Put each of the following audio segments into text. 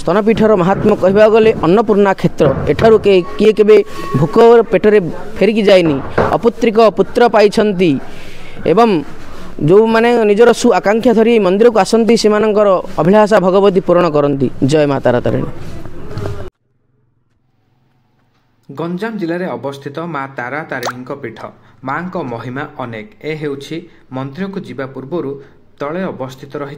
स्तनपीठर महात्मा कहवा गले अन्नपूर्णा क्षेत्र एठारू किए केबे भूख पेटरे फेरिकी जाएनी अपुत्रिक पुत्र पाइछंती एवं जो माने निजर सु आकांक्षा धरी मंदिर को आसंती से अभिलाषा भगवती पूर्ण करती। जय माता तारिणी। गंजाम जिले में अवस्थित माँ तारा तारिणी पीठ माँ को महिमा अनेक। ए हेउछि मंदिर को जीवा पूर्व तले अवस्थित रही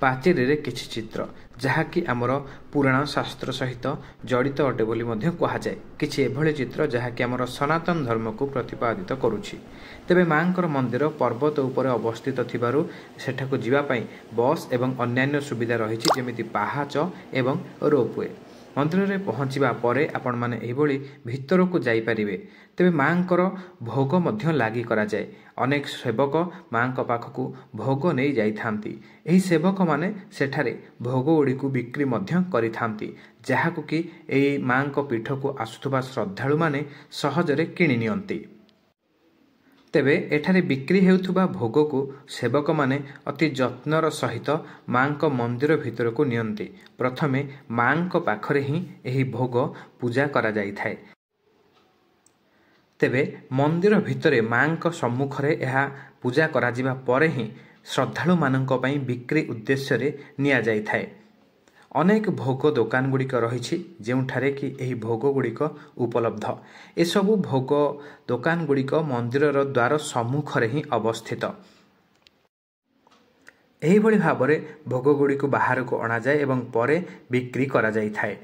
पाचेरी रे किछि चित्र जहाँकि आमर पुराण शास्त्र सहित जड़ित अटे बोली मध्य कहुए। किछि एभली चित्र जहाँकि आमर सनातन धर्म को प्रतिपादित करुछि। तेबे मांकर मंदिर पर्वत उपर अवस्थित थिबारु सेठाकु जीवापाई बस एवं अन्यान्य सुविधा रही जेमिति पहाच एवं रोपवे। मंदिर में पहुँचवा परे आपण माने एभली भितर को जाई परिबे। तेबे मांकर भोग मध्य लागि करा जाए। अनेक सेवक मां पाखकु भोग नहीं जाइथांती। एही सेवक माने सेठारे भोग गुड़ी को बिक्री मध्य करिथांती जहाकु कि एही मां पीठ को आसुथुबा श्रद्धालु माने सहजरे किनि नियंती। तेबे एठारे बिक्री हेउथुबा भोग को सेवक माने अति जत्नर सहित मां मंदिर भितर को नियंती। प्रथमे मां पाखरे ही एही भोग पूजा करा जाई थाए। तेबे मंदिर भितरे मां सम्मुखरे एहा पूजा करा जिबा परे ही श्रद्धालु मानक पई बिक्री उद्देश्य रे निया जाई थाए। अनेक भोग दुकान गुड़िक रही जोठारे कि एही भोग गुड़िक उपलब्ध। एसबू भोग दुकान गुड़िक मंदिर द्वार सम्मुखरे ही अवस्थित। एही भली भाबरे भोग गुड़िक बाहर को अणा जाए एवं परे बिक्री करा जाई थाए।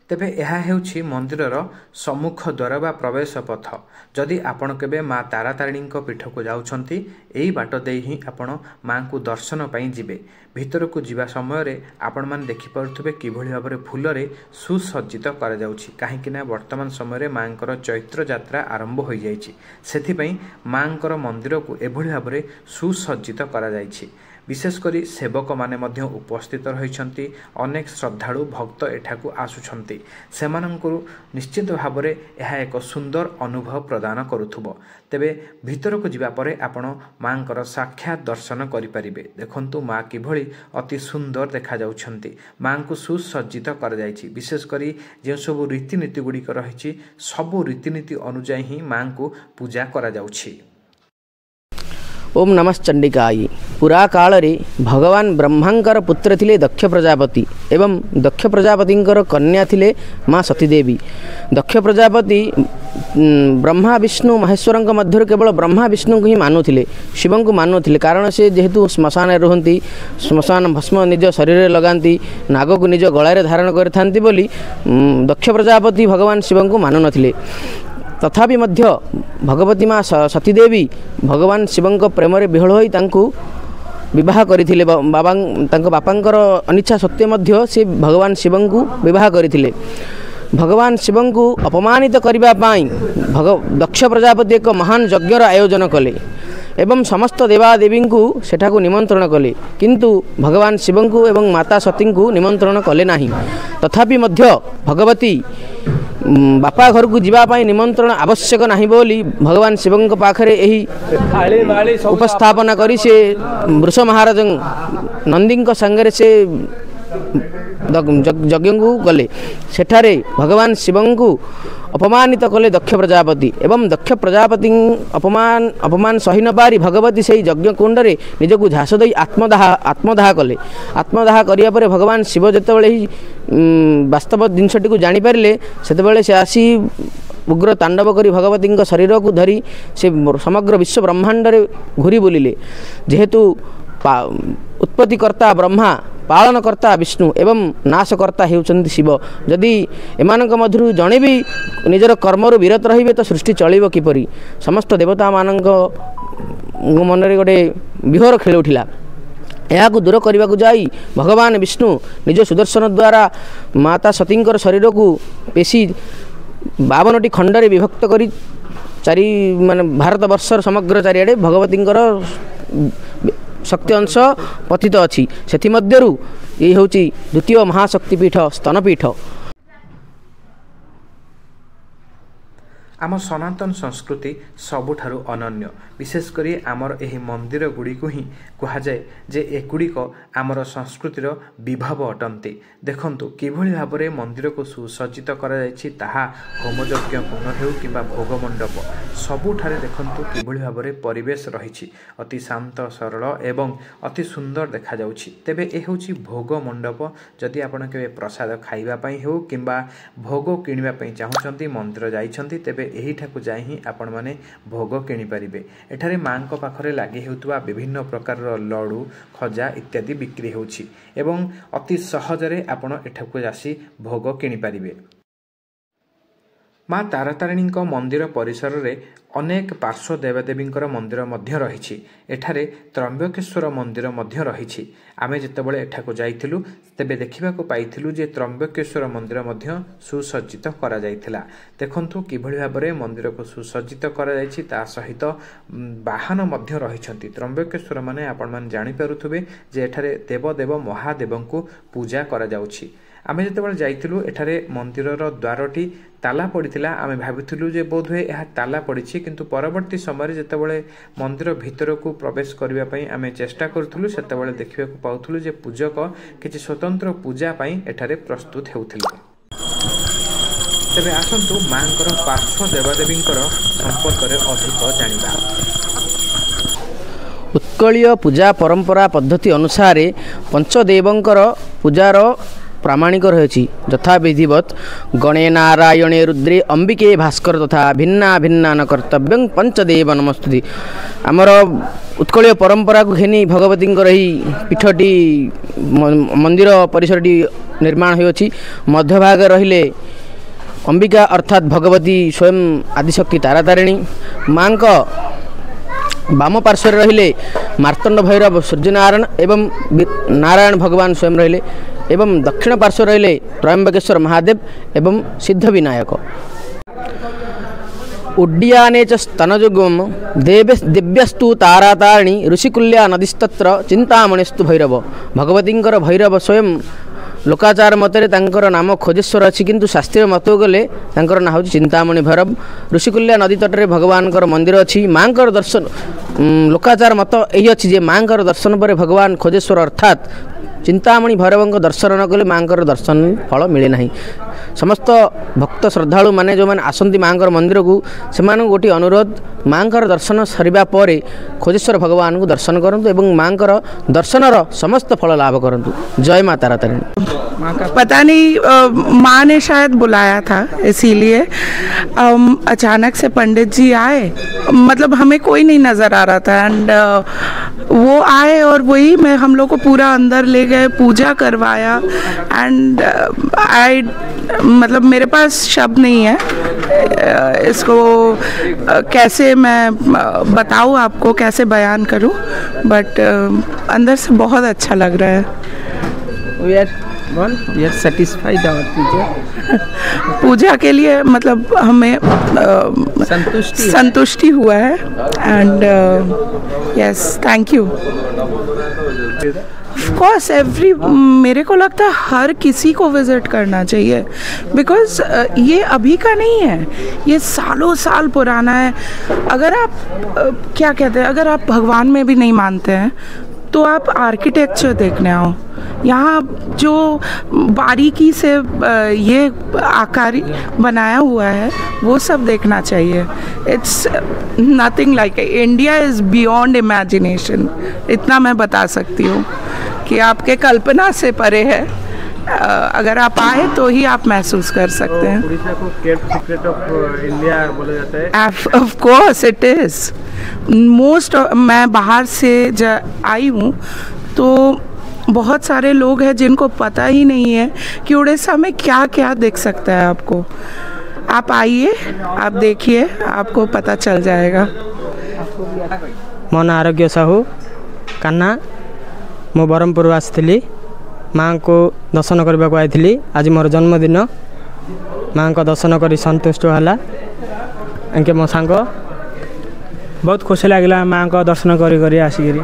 तेबे यह हेउछि मंदिरर सम्मुख द्वार बा प्रवेश पथ। जदि आपण केबे माँ तारा तारिणी पीठ को जाउछंती एही बाट देई ही आपण माँ को दर्शन पाई जिबे। भितर को जीवा समय रे आपण मान देखि पारुथबे किभली भाबरे फूल रे सुसज्जित करा जाउछि। काहेकि ना वर्तमान समय रे मांकर चैत्र यात्रा आरंभ होई जाइछि। सेथि पई मांकर मंदिर को एभली भाबरे सुसज्जित करा जाइछि। विशेषकर सेवक माने मध्य उपस्थित रही। अनेक श्रद्धालु भक्त एठाकु आसुछंती। सेमानंकु निश्चित भाव में यह एक सुंदर अनुभव प्रदान करुथुबो। तेबे भितर को जीवा परे आपण मांकर साक्षात दर्शन करिपारिबे। देखंतु माँ किभली अति सुंदर देखा जाउछंती। माँ को सुसज्जित कर जाइछि। विशेषकर जे सब रीतिनीति गुड़िक रही सबु रीतिनीति अनुଯାयी ही माँ को पूजा करा जाउछि। ओम नमश्चंडिकाय। पुरा काल रे भगवान ब्रह्मांकर पुत्र थिले दक्ष प्रजापति एवं दक्ष प्रजापतिंकर कन्या थिले माँ सतीदेवी। दक्ष प्रजापति ब्रह्मा विष्णु महेश्वरंक मध्य केवल ब्रह्मा विष्णु को ही मानुथिले, शिवं को मानुथिले। कारण से जेहेतु श्मशान रुहंती, श्मशान भस्म निज शरीर लगाती, नाग को निज गलारे धारण करथांती बोली दक्ष प्रजापति भगवान शिवं को मानु नथिले। तथापि मध्य भगवती माँ सतीदेवी भगवान शिवं प्रेम विहल होई तांकु विवाह करथिले। बापांकर अनिच्छा सत्वे मध्य से भगवान शिवं को विवाह करथिले। भगवान शिवं को अपमानित करबा पाई दक्ष प्रजापति एक महान यज्ञर आयोजन कले एवं समस्त देवादेवी को सेठाकु निमंत्रण कले, किंतु भगवान शिवं को एवं माता सती को निमंत्रण कले नहीं। तथापि मध्य भगवती बापा घर को जीवापाई निमंत्रण आवश्यक नहीं बोली भगवान शिवं पाखरे यही उपस्थापना करी से वृष महाराज नंदी संगे से यज्ञ को गले। सेठारे भगवान शिवं को अपमानित कले दक्ष प्रजापति एवं दक्ष प्रजापति अपमान सही न पारी भगवती से यज्ञ कुंडरे निजक झास दे आत्मदाह कले। आत्मदाह करिया परे भगवान शिव जेतेबेले ही वास्तव जिनसटी को जानी पारिले सेतेबेले से आसी उग्र तांडव करी भगवती शरीर को धरी से समग्र विश्व ब्रह्मांड रे घूरी बुलिले। जेहेतु उत्पत्तिकर्ता ब्रह्मा, पालनकर्ता विष्णु एवं नाशकर्ता हेउचंती शिव। जदि एमानक मधुर जणे भी निजर कर्मरु विरत रहिबे तो सृष्टि चलिबो किपरि। समस्त देवता मानक मन रे गोटे विहर खेल उठिला। यह दूर करने को जाई भगवान विष्णु निज सुदर्शन द्वारा माता सतींकर शरीर को पेशी 52टी खंडरे विभक्त करी चारि माने भारत वर्षर समग्र चारिआडे भगवतींकर शक्ति अंश पतित अच्छी। सेमध्यु ये हूँ द्वितीय महाशक्तिपीठ स्तनपीठ। आम सनातन संस्कृति सबुठारु अनन्य विशेषकर आमर एही मंदिर गुड़ी को ही कहुए जे एगुड़िक आमर संस्कृतिर विभव अटंती। देखंतु किभली भाव में मंदिर को सुसज्जित करा ताहा होमयज्ञ कुंड हेउ किंबा भोग मंडप सबुठारे देखंतु किभली भाव में परिवेश रही अति शांत सरल एवं अति सुंदर देखा जाउछि। तेबे ए होछि भोग मंडप। जदि आपण केबे प्रसाद खाइबा पई हेउ किंबा भोग किनिबा पई चाहुचंती मंदिर जाइछंती तेबे एही ठाकु जाई ही आपण माने भोग किनि परिबे। एठारे मां को पाखरे लागि हेउतबा विभिन्न प्रकार लडू खजा इत्यादि बिक्री होउछि एवं अति सहजरे आपण एठाकु आसी भोग किनि परिबे। माँ तारातारिणी मंदिर परिसर रे अनेक पार्श्व देवदेवी मंदिर मध्य रही। एठारे त्र्यंबकेश्वर मंदिर मध्य रही। आमे जेतेबेले एठाकु जाइथिलु तेबे देखिबाकु पाइथिलु जे त्र्यंबकेश्वर मंदिर मध्य सुसज्जित करा जाइथिला। देखंतु किभली भाबरे मंदिर को सुसज्जित करा जाइछि ता सहित वाहन मध्य रहिछंती। त्र्यंबकेश्वर माने आपण मान जानि पारुथुबे जे एठारे देवदेव महादेवंकु पूजा करा जाउछि। आमे जेतेबेले जाइथिलु एठारे मंदिरर द्वारटी ताला पड़िथिला। आमे भाबिथिलु जे बोधवे एहा ताला पड़िछि किंतु परवर्ती समय जेतेबेले मंदिर भितर को प्रवेश करबा पई आमे चेष्टा करथुलु सेतेबेले देखिबाकु पाउथुलु जे पूजक किछि स्वतंत्र पूजा पई एठारे प्रस्तुत हेउथिले। तेबे आसंतु मांकर पार्श्व देवदेवींकर संपर्क रे अधिक जानिबा। उत्कलीय पूजा परंपरा पद्धति अनुसार पंचदेवंकर पूजार प्रामाणिक रही। यथा विधिवत गणे नारायणे रुद्रे अंबिके भास्कर तथा भिन्ना भिन्ना न कर्तव्य पंचदेव नमस्तुति। आमर उत्कलीय परंपरा को घेनी भगवती ही पीठटी मंदिर परिसरटी निर्माण होती। मध्य भाग रहिले अंबिका अर्थात भगवती स्वयं आदिशक्ति तारातारिणी। माँ वाम पार्श्व रहिले मार्तंड भैरव सूर्यनारायण एवं नारायण भगवान स्वयं रहिले एवं दक्षिण पार्श्व रहिले त्र्यंबकेश्वर महादेव एवं सिद्ध विनायक। उड्डीयाने च स्तनजुगम दिव्यस्तु तारातारिणी ऋषिकुल्या नदीस्तत्र चिंतामणिस्तु भैरव। भगवतींकर भैरव स्वयं लोकाचार मतरे तांकर नाम खोजेश्वर अच्छी किंतु शास्त्रीय मत गले तांकर ना हूँ चिंतामणि भैरव। ऋषिकुल्या नदी तटरे भगवान मंदिर अच्छी। माँ दर्शन लोकाचार मत यही अच्छी जे माँ दर्शन पर भगवान खोजेश्वर अर्थात चिंतामणि भैरव दर्शन न कले माँ दर्शन फल मिले ना। समस्त भक्त श्रद्धालु माने जो माने आसंती माँ मंदिर को से गोटे अनुरोध माँ दर्शन सरिबा परे खोजेश्वर भगवान को दर्शन करंतु एवं माँ दर्शनर समस्त फल लाभ करंतु। जय माँ तारातारिणी। पता नहीं माँ ने शायद बुलाया था इसीलिए अचानक से पंडित जी आए। मतलब हमें कोई नहीं नज़र आ रहा था एंड वो आए और वही मैं हम लोग को पूरा अंदर ले गए, पूजा करवाया एंड मतलब मेरे पास शब्द नहीं है इसको कैसे मैं बताऊँ आपको, कैसे बयान करूँ, बट अंदर से बहुत अच्छा लग रहा है। We are satisfied our पूजा। पूजा के लिए मतलब हमें संतुष्टि हुआ है and yes thank you. Of course मेरे को लगता है हर किसी को विज़िट करना चाहिए बिकॉज़ ये अभी का नहीं है, ये सालों साल पुराना है। अगर आप क्या कहते हैं, अगर आप भगवान में भी नहीं मानते हैं तो आप आर्किटेक्चर देखने आओ। यहाँ जो बारीकी से ये आकार बनाया हुआ है वो सब देखना चाहिए। It's nothing like India is beyond imagination. इतना मैं बता सकती हूँ कि आपके कल्पना से परे है। अगर आप आए तो ही आप महसूस कर सकते हैं। उड़ीसा को केप सीक्रेट ऑफ इंडिया बोला जाता है। Of course it is most. मैं बाहर से आई हूँ तो बहुत सारे लोग हैं जिनको पता ही नहीं है कि उड़ीसा में क्या क्या दिख सकता है आपको। आप आइए, आप देखिए, आपको पता चल जाएगा। मो ना आरोग्य साहू कान्हा, मो ब्रह्मपुर आसती माँ को दर्शन करने को आई। आज मोर जन्मदिन, माँ को दर्शन कर संतुष्ट है। एंके मो सांग बहुत खुशी लगे माँ को दर्शन कर आसिक।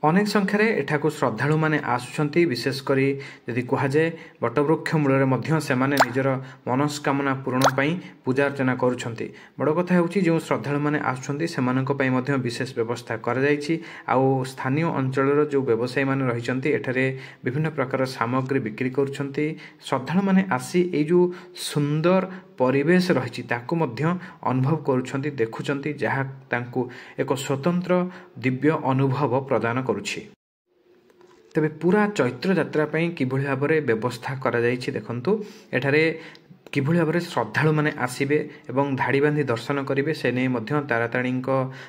अनेक संख्यार एठाकू श्रद्धालु माने आसुछंती विशेषकर यदि कह जाए बटवृक्ष मूल से निजर मनस्कामना पूरण पाई पूजा अर्चना करुछंती। बड़ कथा होउची जो श्रद्धालु माने आसुछंती सेमानक पई मध्य विशेष व्यवस्था कर जायछि। आउ स्थानीय अंचलर जो व्यवसायी माने रहिछंती एठारे विभिन्न प्रकार सामग्री बिक्री करुछंती। श्रद्धालु माने आसी ए जो सुंदर परिवेश रही ताकू मध्य अनुभव करुछंती देखुछंती जहा तांकू एक स्वतंत्र दिव्य अनुभव प्रदान करुछि। तेबे पूरा चैत्र यात्रा पई किभଳି भाबरे व्यवस्था करा जायछि देखंतु एठारे किभଳି भाबरे श्रद्धालु माने आसीबे एवं धाड़ी बांधी दर्शन करिवे से नै मध्य ताराताणीक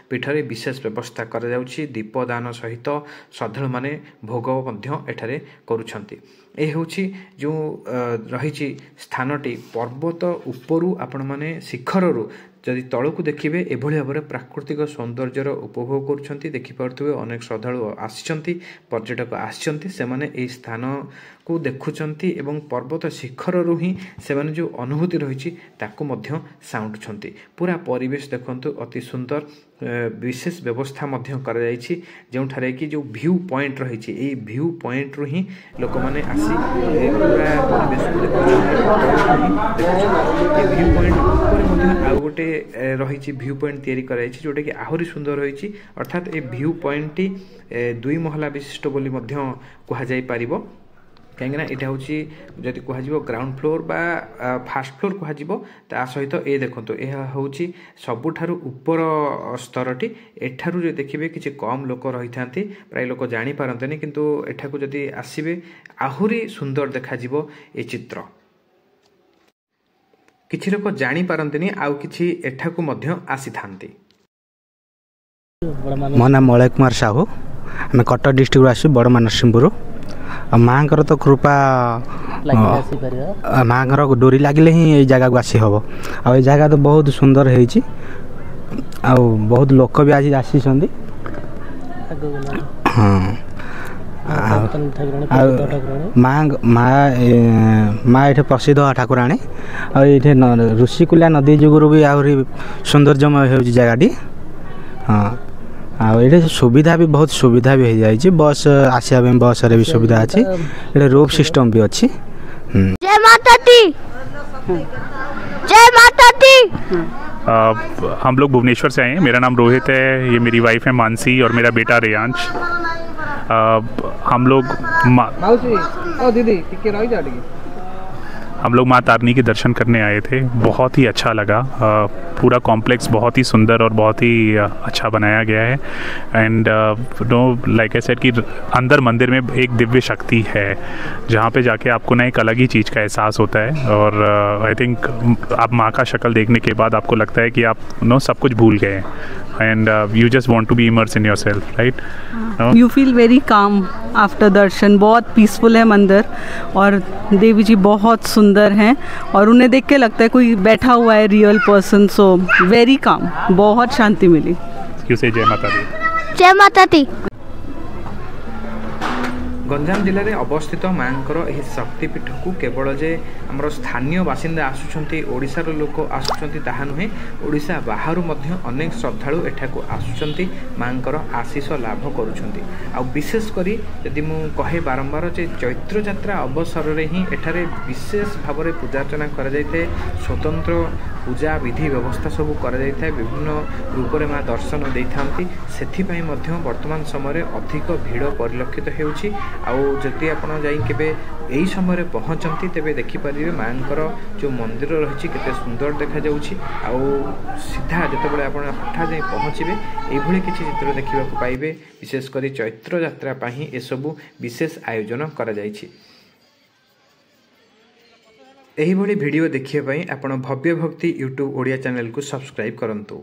पीठरे विशेष व्यवस्था करा जाउछि। दीपदान सहित श्रद्धालु माने भोग मध्य एठारे करुछंती। ए होछि जो रही स्थानटी पर्वत उपरु आपण माने शिखररु जदि तलकू देखिए एभली भाव में प्राकृतिक सौंदर्यर उपभोग करुँच देखिपे अनेक श्रद्धालु आसिचंती पर्यटक आसिचंती से माने ए स्थान को देखुंट एवं पर्वत शिखर ही से माने जो अनुभूति रही ताकू मध्य साउंडुछंती। पूरा परिवेश देखंतु अति सुंदर विशेष व्यवस्था मध्य कर जायछि जोठारे कि जो व्यू पॉइंट रही ए व्यू पॉइंट रु ही लोक माने आसी पूरा परिवेश को देखुछंती। व्यू पॉइंट ऊपर मध्य आ गोटे रही व्यू पॉइंट तैयारी कराई जोटा कि आहरी सुंदर रही अर्थात ए व्यू पॉइंट टी 2 महला विशिष्ट बोली मध्य कह जाई पारिबो। कहीं यहाँ हूँ जदि कह ग्राउंड फ्लोर बा फास्ट फ्लोर कह सहित ए देखो यह हूँ सबुठारु ऊपर स्तरटी एठारु जो देखिए किसी कम लोक रही था प्राय लोक जापारते किंतु एठाकू जदि आसबे आहुरी सुंदर देखा ए चित्र किछि लोक जापारते आउ किछि एठाकू मध्य आसी थांती। मो नाम मलय कुमार साहू आम कटक डिस्ट्रिक्ट आसू बड़मा नरसिंहपुर। माँ तो कृपा माँ डोरी लगिले ही ये जगह को आसी हम आ जगह तो बहुत सुंदर है बहुत लोक भी आज आसी माँ ये प्रसिद्ध ठाकुराणी आठे ऋषिकुल्या नदी जुगुरु भी आहरी सौंदर्यमय हो जगहटी। हाँ ये सुविधा भी बहुत सुविधा भी हो जाए बस आसिया बस रे भी सुविधा अच्छी ये रोप सिस्टम भी अच्छी। जय माता दी जय माता दी। हम लोग भुवनेश्वर से आए हैं। मेरा नाम रोहित है, ये मेरी वाइफ है मानसी और मेरा बेटा रेयांश। हम लोग माँ तारनी के दर्शन करने आए थे। बहुत ही अच्छा लगा। पूरा कॉम्प्लेक्स बहुत ही सुंदर और बहुत ही अच्छा बनाया गया है। And know like I said कि अंदर मंदिर में एक दिव्य शक्ति है जहाँ पे जाके आपको ना एक अलग ही चीज़ का एहसास होता है। और आई थिंक आप माँ का शक्ल देखने के बाद आपको लगता है कि आप नो सब कुछ भूल गए and you just want to be immersed in yourself, right? You feel very calm after darshan। बहुत पीसफुल है मंदिर और देवी जी बहुत सुंदर हैं और उन्हें देख के लगता है कोई बैठा हुआ है real person. So very calm, बहुत शांति मिली। जय माता दी। जय माता दी। गंजाम जिले में अवस्थित माँ शक्तिपीठ को केवल जे आमर स्थानीय बासिंदा आसुचंती ओडिशार लोक आसुचंती ताहा नुहे ओडिशा बाहरु मध्य अनेक श्रद्धालु एठाकू आसुचंती माँ आशीष लाभ करुछंती। आ विशेष करी यदि मु कहे बारंबार जे चैत्र यात्रा अवसर रे ही एठारे विशेष भाव में पूजार्चना करा जायते। स्वतंत्र पूजा विधि व्यवस्था सब करा जायते। विभिन्न रूप में माँ दर्शन देथांती। सेथिपई मध्य वर्तमान समय अधिक भीड़ परिलक्षित हेउछि। आउ जदि आपण जाई केबे एही समय पहुँचती तेबे देखिपारे माँ जो मंदिर रही केते सुंदर देखा जाउछि। आउ सीधा जितेबाला आपण हठा जाई पहुँचे एभली किछि चित्र देखा पाइबे। विशेषकर चैत्र यात्रा पाही एसबु विशेष आयोजन करा जाइछि। एही भली वीडियो देखिए आपण भव्य भक्ति यूट्यूब ओडिया चैनल को सब्सक्राइब करंतु।